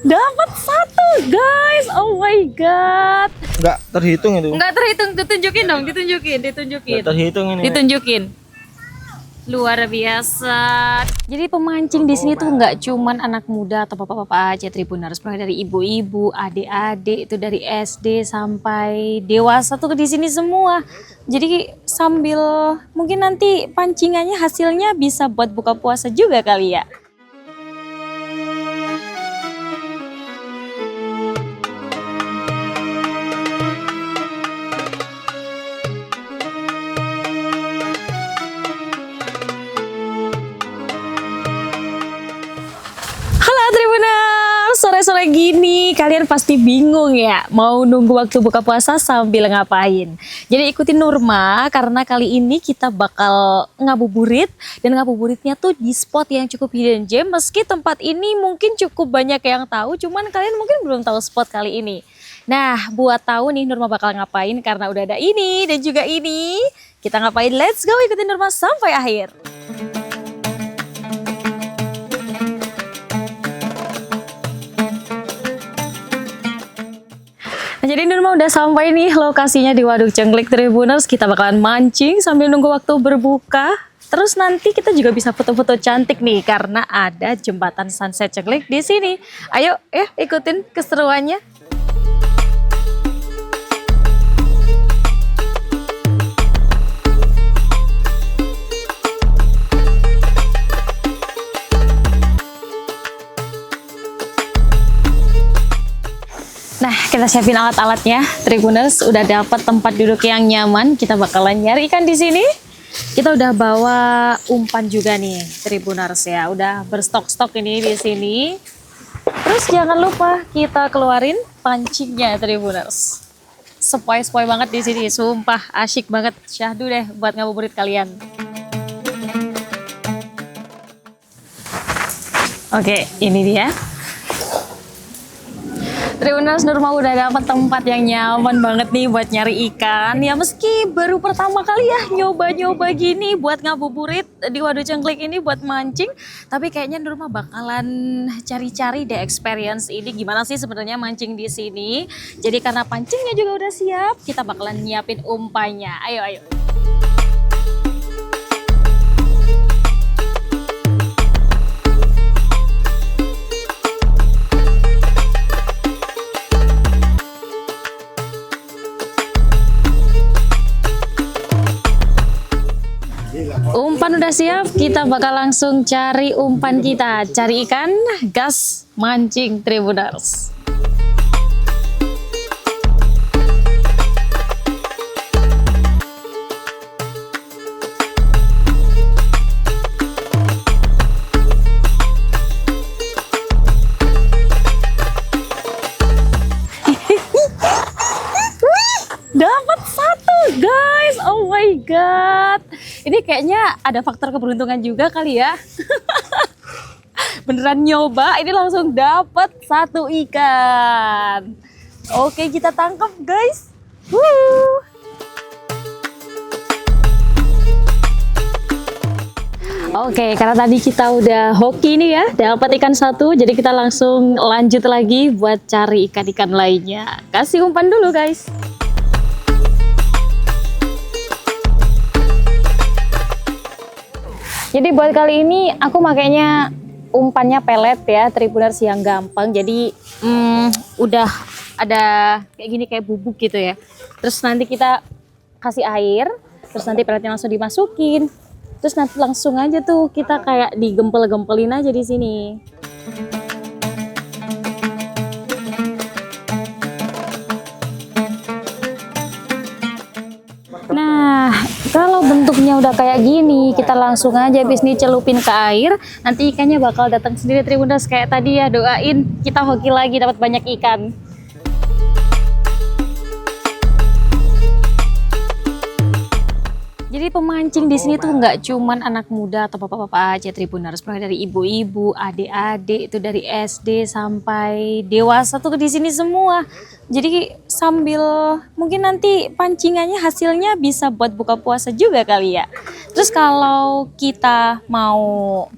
Dapat satu, guys. Oh my god. Nggak terhitung itu. Nggak terhitung, ditunjukin dong, ditunjukin. Nggak terhitung ini. Ditunjukin. Luar biasa. Jadi pemancing di sini tuh nggak cuman anak muda atau bapak-bapak aja, Tribuners, mulai dari ibu-ibu, adik-adik, itu dari SD sampai dewasa tuh di sini semua. Jadi sambil mungkin nanti pancingannya hasilnya bisa buat buka puasa juga kali ya. Sore-sore gini kalian pasti bingung ya mau nunggu waktu buka puasa sambil ngapain. Jadi ikutin Nurma karena kali ini kita bakal ngabuburit, dan ngabuburitnya tuh di spot yang cukup hidden gem. Meski tempat ini mungkin cukup banyak yang tahu, cuman kalian mungkin belum tahu spot kali ini. Nah, buat tahu nih Nurma bakal ngapain karena udah ada ini dan juga ini, kita ngapain? Let's go, ikutin Nurma sampai akhir. Jadi Nurma udah sampai nih lokasinya di Waduk Cengklik, Tribuners. Kita bakalan mancing sambil nunggu waktu berbuka. Terus nanti kita juga bisa foto-foto cantik nih karena ada jembatan Sunset Cengklik di sini. Ayo ya ikutin keseruannya. Nah, kita siapin alat-alatnya, Tribuners. Udah dapat tempat duduk yang nyaman. Kita bakalan nyari ikan di sini. Kita udah bawa umpan juga nih, Tribuners ya. Udah berstok-stok ini di sini. Terus jangan lupa kita keluarin pancingnya, Tribuners. Sepoi-sepoi banget di sini, sumpah asyik banget. Syahdu deh buat ngabuburit kalian. Oke, ini dia. Tribuners, Nurma udah dapat tempat yang nyaman banget nih buat nyari ikan. Ya meski baru pertama kali ya nyoba-nyoba gini buat ngabuburit di Waduk Cengklik ini buat mancing. Tapi kayaknya Nurma bakalan cari-cari deh experience ini. Gimana sih sebenarnya mancing di sini. Jadi karena pancingnya juga udah siap, kita bakalan nyiapin umpannya. Ayo, ayo. Umpan udah siap, kita bakal langsung cari umpan kita. Cari ikan, gas, mancing, Tribuners. Dapat satu, guys. Oh my god. Ini kayaknya ada faktor keberuntungan juga kali ya. Beneran nyoba, ini langsung dapat satu ikan. Oke, kita tangkap, guys. Woo. Oke, karena tadi kita udah hoki nih ya, dapat ikan satu, jadi kita langsung lanjut lagi buat cari ikan-ikan lainnya. Kasih umpan dulu, guys. Jadi buat kali ini aku makainya umpannya pelet ya, Tribuners, yang gampang. Jadi udah ada kayak gini, kayak bubuk gitu ya. Terus nanti kita kasih air, terus nanti peletnya langsung dimasukin. Terus nanti langsung aja tuh kita kayak digempel-gempelin aja di sini. Nah, kalau bentuknya udah kayak gini, kita langsung aja habis nih celupin ke air. Nanti ikannya bakal datang sendiri, Tribuners, kayak tadi ya. Doain kita hoki lagi dapat banyak ikan. Jadi pemancing di sini tuh nggak cuman anak muda atau bapak-bapak aja, Tribuners, mulai dari ibu-ibu, adik-adik, itu dari SD sampai dewasa tuh di sini semua. Jadi sambil mungkin nanti pancingannya hasilnya bisa buat buka puasa juga kali ya. Terus kalau kita mau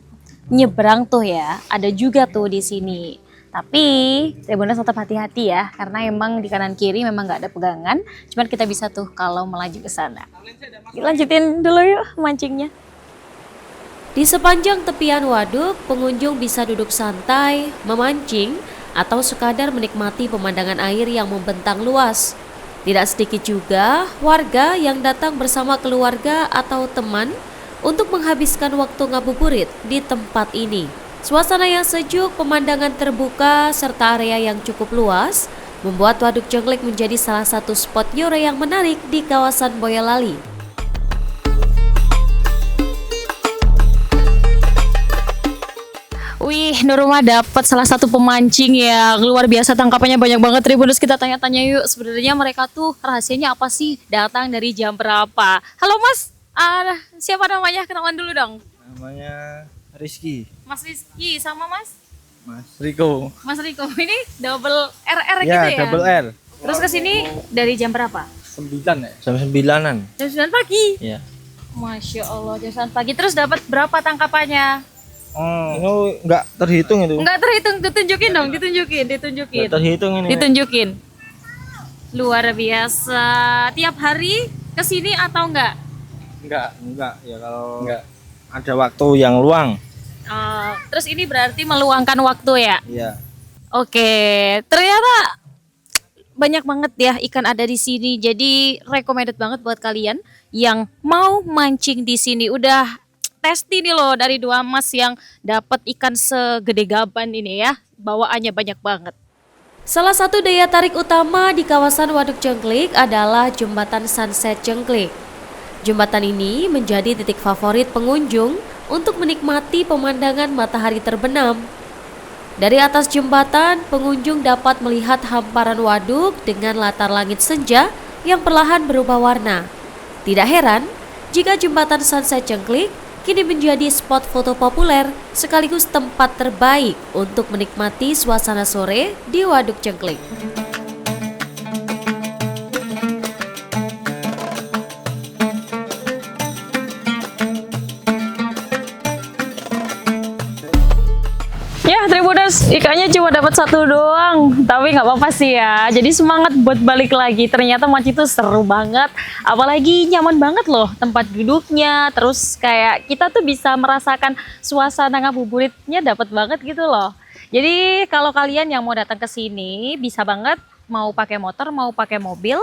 nyebrang tuh ya, ada juga tuh di sini Tapi Tribuners tetap hati-hati ya, karena emang di kanan kiri memang nggak ada pegangan. Cuman kita bisa tuh kalau melaju ke sana. Lanjutin dulu yuk mancingnya. Di sepanjang tepian waduk, pengunjung bisa duduk santai, memancing, atau sekadar menikmati pemandangan air yang membentang luas. Tidak sedikit juga warga yang datang bersama keluarga atau teman untuk menghabiskan waktu ngabuburit di tempat ini. Suasana yang sejuk, pemandangan terbuka, serta area yang cukup luas membuat Waduk Jenglek menjadi salah satu spot yore yang menarik di kawasan Boyolali. Wih, Nurma dapat salah satu pemancing yang luar biasa, tangkapannya banyak banget. Tribuners, kita tanya-tanya yuk, sebenarnya mereka tuh rahasianya apa sih? Datang dari jam berapa? Halo Mas, siapa namanya? Kenalan dulu dong. Namanya Rizky. Mas Rizky sama Mas Riko. Mas Riko. Ini double RR Ya, gitu ya? double R. Terus ke sini dari jam berapa? 9 ya? Jam 9-an. Jam 9 pagi. Iya. Masya Allah, jam 9 pagi. Terus dapat berapa tangkapannya? Ini enggak terhitung itu. Enggak terhitung, ditunjukin dong, ditunjukin. Enggak terhitung ini. Ditunjukin. Luar biasa. Tiap hari ke sini atau enggak? Enggak. Ya kalau enggak ada waktu yang luang. Terus ini berarti meluangkan waktu ya? Iya. Oke, ternyata banyak banget ya ikan ada di sini. Jadi recommended banget buat kalian yang mau mancing di sini. Udah testi nih loh dari dua mas yang dapat ikan segede gaban ini ya. Bawaannya banyak banget. Salah satu daya tarik utama di kawasan Waduk Jenglek adalah Jembatan Sunset Jenglek. Jembatan ini menjadi titik favorit pengunjung untuk menikmati pemandangan matahari terbenam. Dari atas jembatan, pengunjung dapat melihat hamparan waduk dengan latar langit senja yang perlahan berubah warna. Tidak heran jika Jembatan Sunset Jenglek kini menjadi spot foto populer sekaligus tempat terbaik untuk menikmati suasana sore di Waduk Jenglek. Ya Tribuners, ikannya cuma dapat satu doang, tapi nggak apa-apa sih ya. Jadi semangat buat balik lagi. Ternyata mancing itu seru banget, apalagi nyaman banget loh tempat duduknya. Terus kayak kita tuh bisa merasakan suasana ngabuburitnya dapat banget gitu loh. Jadi kalau kalian yang mau datang ke sini bisa banget, mau pakai motor, mau pakai mobil,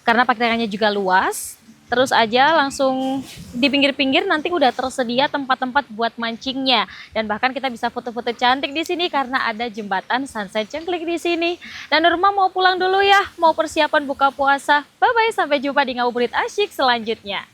karena parkirannya juga luas. Terus aja langsung di pinggir-pinggir nanti udah tersedia tempat-tempat buat mancingnya, dan bahkan kita bisa foto-foto cantik di sini karena ada jembatan Sunset Jenglek di sini. Dan Nurma mau pulang dulu ya, mau persiapan buka puasa. Bye bye, sampai jumpa di ngabuburit asyik selanjutnya.